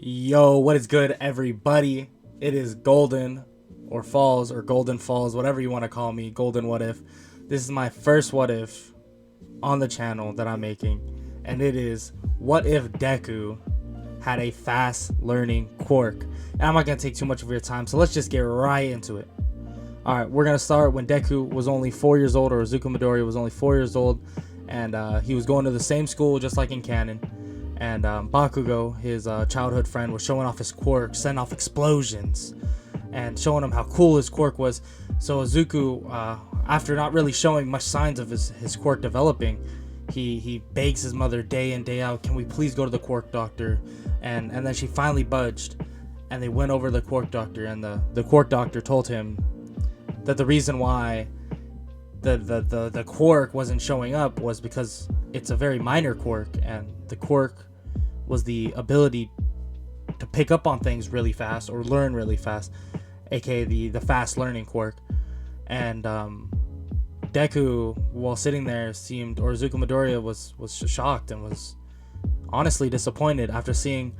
Yo, what is good, everybody? It is Golden or Falls or Golden Falls, whatever you want to call me. Golden What If. This is my first What If on the channel that I'm making, and it is what if Deku had a fast learning quirk. And I'm not gonna take too much of your time, so let's just get right into it. All right, we're gonna start when Deku was only 4 years old, or Izuku Midoriya was only 4 years old, and he was going to the same school just like in canon. And Bakugo, his childhood friend, was showing off his quirk, setting off explosions, and showing him how cool his quirk was. So Izuku, after not really showing much signs of his quirk developing, he begs his mother day in, day out, can we please go to the quirk doctor? And then she finally budged, and they went over to the quirk doctor, and the quirk doctor told him that the reason why the quirk wasn't showing up was because it's a very minor quirk, and the quirk was the ability to pick up on things really fast or learn really fast, aka the fast learning quirk. And Deku, while sitting there, seemed, or Izuku Midoriya was shocked and was honestly disappointed after seeing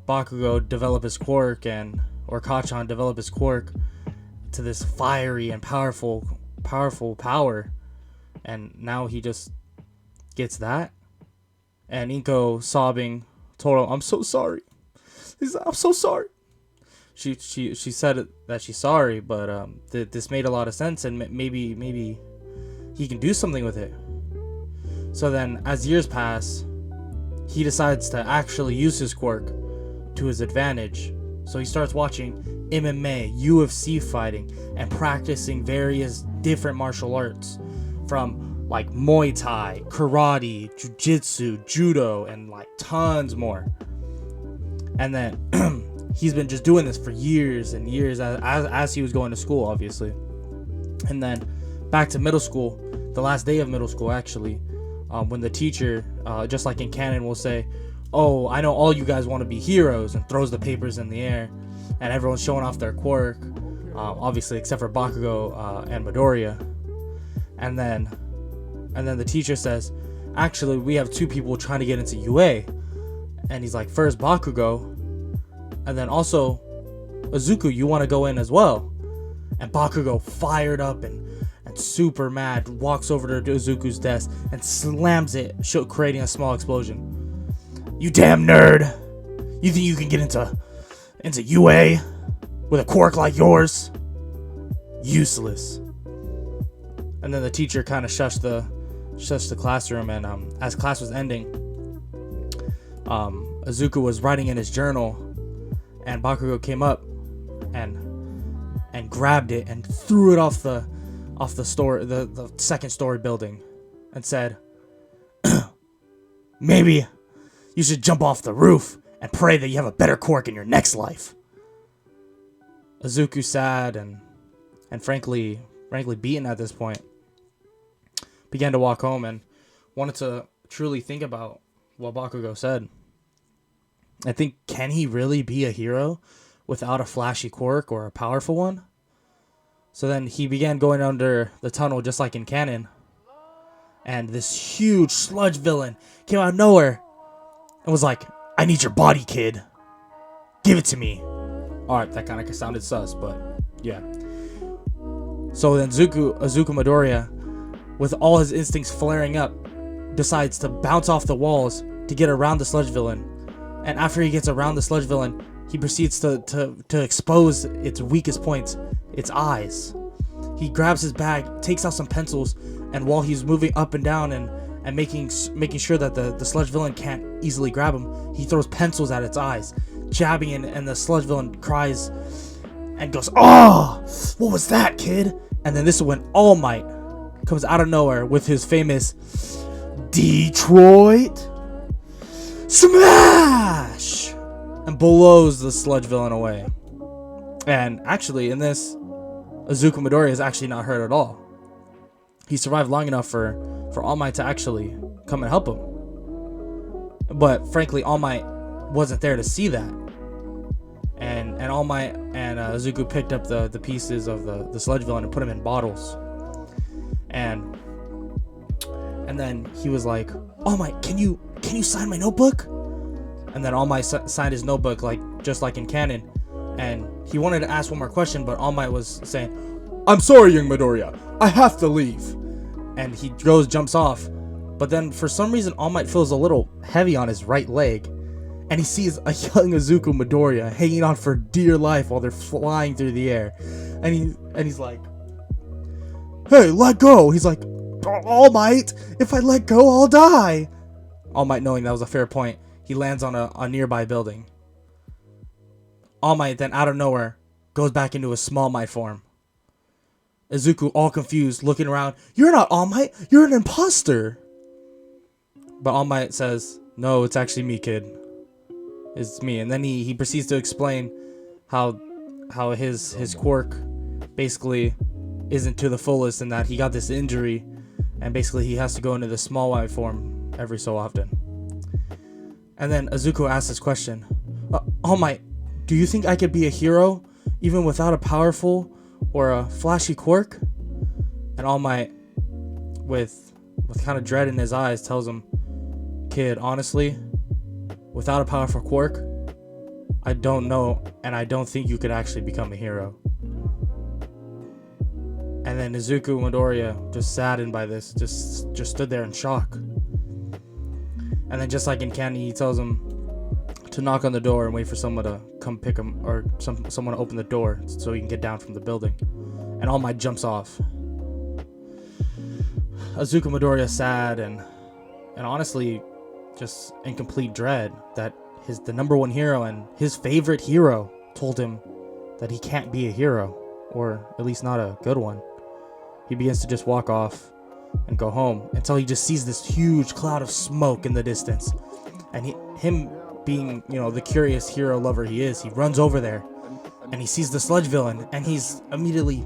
Bakugo develop his quirk, or Kachan develop his quirk to this fiery and powerful power, and now he just gets that. And Inko, sobbing, told him, "I'm so sorry." He's like, "I'm so sorry." She said that she's sorry, but this made a lot of sense, and maybe he can do something with it. So then, as years pass, he decides to actually use his quirk to his advantage. So he starts watching MMA, UFC fighting, and practicing various different martial arts, from like Muay Thai, karate, jiu-jitsu, judo, and like tons more. And then he's been just doing this for years and years as he was going to school, obviously. And then back to middle school, the last day of middle school actually, when the teacher, just like in canon, will say, "Oh, I know all you guys want to be heroes," and throws the papers in the air, and everyone's showing off their quirk, obviously except for Bakugo and Midoriya. And then the teacher says, "Actually, we have two people trying to get into UA." And he's like, "First Bakugo, and then also Izuku, you want to go in as well?" And Bakugo, fired up and super mad, walks over to Izuku's desk and slams it, creating a small explosion. "You damn nerd! You think you can get into UA with a quirk like yours? Useless." And then the teacher kind of shushed the classroom, and as class was ending, Izuku was writing in his journal, and Bakugo came up and grabbed it and threw it off the second story building, and said, "Maybe you should jump off the roof and pray that you have a better quirk in your next life." Izuku, sad and frankly beaten at this point, began to walk home and wanted to truly think about what Bakugo said. I think, can he really be a hero without a flashy quirk or a powerful one? So then he began going under the tunnel just like in canon, and this huge sludge villain came out of nowhere and was like, "I need your body, kid. Give it to me." Alright, that kind of sounded sus, but yeah. So then Izuku Midoriya, with all his instincts flaring up, decides to bounce off the walls to get around the sludge villain. And after he gets around the sludge villain, he proceeds to expose its weakest points, its eyes. He grabs his bag, takes out some pencils, and while he's moving up and down and making sure that the sludge villain can't easily grab him, he throws pencils at its eyes, jabbing it, and the sludge villain cries and goes, "Oh, what was that, kid?" And then this is when All Might comes out of nowhere with his famous Detroit Smash and blows the sludge villain away. And actually, in this, Izuku Midoriya is actually not hurt at all. He survived long enough for All Might to actually come and help him. But frankly, All Might wasn't there to see that. And All Might and Izuku picked up the pieces of the sludge villain and put them in bottles. And then he was like, "All Might, can you sign my notebook?" And then All Might signed his notebook, like just like in canon. And he wanted to ask one more question, but All Might was saying, "I'm sorry, young Midoriya. I have to leave." And he jumps off. But then for some reason, All Might feels a little heavy on his right leg. And he sees a young Izuku Midoriya hanging on for dear life while they're flying through the air. And he's like, "Hey, let go." He's like, "All Might, if I let go, I'll die." All Might, knowing that was a fair point, he lands on a nearby building. All Might then, out of nowhere, goes back into his Small Might form. Izuku, all confused, looking around. "You're not All Might, you're an imposter." But All Might says, "No, it's actually me, kid. It's me." And then he proceeds to explain how his quirk basically isn't to the fullest, and that he got this injury, and basically he has to go into the Small Might form every so often. And then Izuku asks this question, "All Might, do you think I could be a hero even without a powerful or a flashy quirk?" And All Might, with kind of dread in his eyes, tells him, "Kid, honestly, without a powerful quirk, I don't know, and I don't think you could actually become a hero." And then Izuku Midoriya, just saddened by this, just stood there in shock. And then just like in canon, he tells him to knock on the door and wait for someone to come pick him, or someone to open the door so he can get down from the building. And All Might jumps off. Izuku Midoriya sad and honestly just in complete dread that the number one hero and his favorite hero told him that he can't be a hero, or at least not a good one. He begins to just walk off and go home until he just sees this huge cloud of smoke in the distance. And him being, the curious hero lover he is, he runs over there and he sees the sludge villain, and he's immediately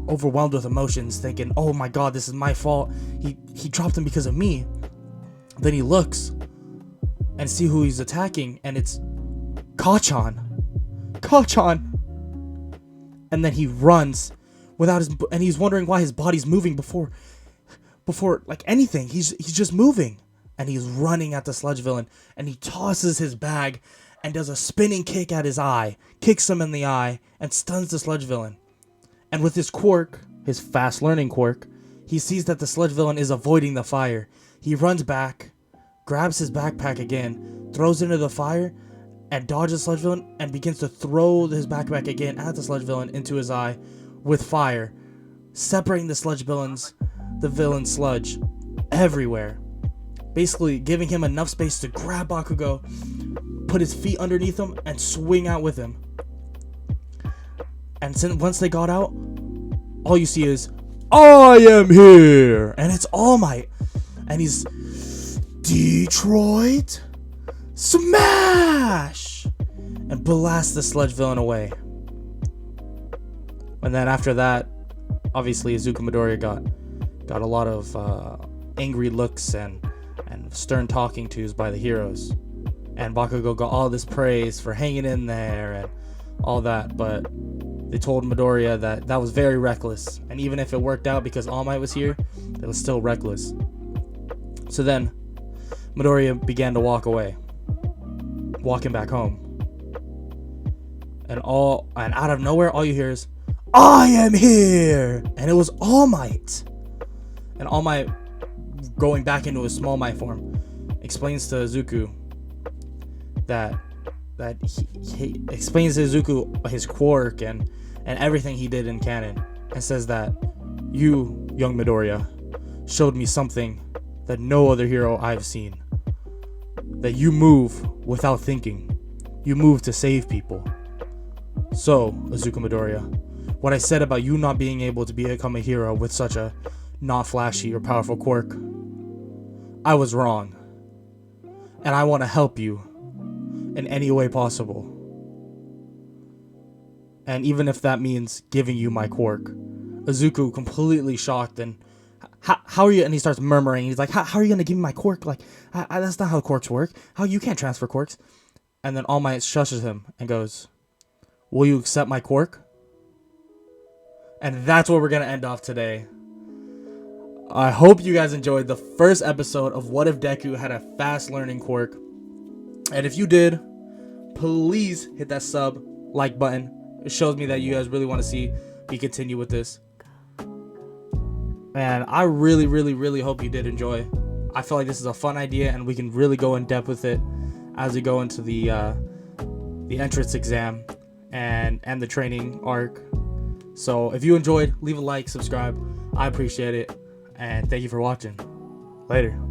overwhelmed with emotions, thinking, "Oh my god, this is my fault. He dropped him because of me." Then he looks and see who he's attacking, and it's Kachan. And then he runs and he's wondering why his body's moving before like anything. He's just moving, and he's running at the sludge villain, and he tosses his bag and does a spinning kick at his eye, kicks him in the eye, and stuns the sludge villain. And with his quirk, his fast learning quirk, he sees that the sludge villain is avoiding the fire. He runs back, grabs his backpack again, throws it into the fire, and dodges the sludge villain, and begins to throw his backpack again at the sludge villain into his eye with fire, separating the villain's sludge everywhere, basically giving him enough space to grab Bakugo, put his feet underneath him, and swing out with him. And once they got out, all you see is, "I am here!" And it's All Might, and he's Detroit Smash! And blasts the sludge villain away. And then after that, obviously Izuku Midoriya got a lot of angry looks and stern talking tos by the heroes. And Bakugo got all this praise for hanging in there and all that, but they told Midoriya that was very reckless. And even if it worked out because All Might was here, it was still reckless. So then Midoriya began to walk away, walking back home. And out of nowhere, all you hear is, "I am here!" And it was All Might. And All Might, going back into his Small Might form, explains to Izuku that he explains to Izuku his quirk and everything he did in canon, and says that, "You, young Midoriya, showed me something that no other hero I've seen. That you move without thinking. You move to save people. So, Izuku Midoriya, what I said about you not being able to become a hero with such a not flashy or powerful quirk, I was wrong. And I want to help you in any way possible. And even if that means giving you my quirk." Izuku, completely shocked, and how are you? And he starts murmuring. He's like, how are you going to give me my quirk? Like, that's not how quirks work. How you can't transfer quirks. And then All Might shushes him and goes, "Will you accept my quirk?" And that's where we're going to end off today. I hope you guys enjoyed the first episode of What If Deku Had a Fast Learning Quirk. And if you did, please hit that like button. It shows me that you guys really want to see me continue with this. And I really, really, really hope you did enjoy. I feel like this is a fun idea, and we can really go in depth with it as we go into the entrance exam and the training arc. So if you enjoyed, leave a like, subscribe. I appreciate it, and thank you for watching. Later.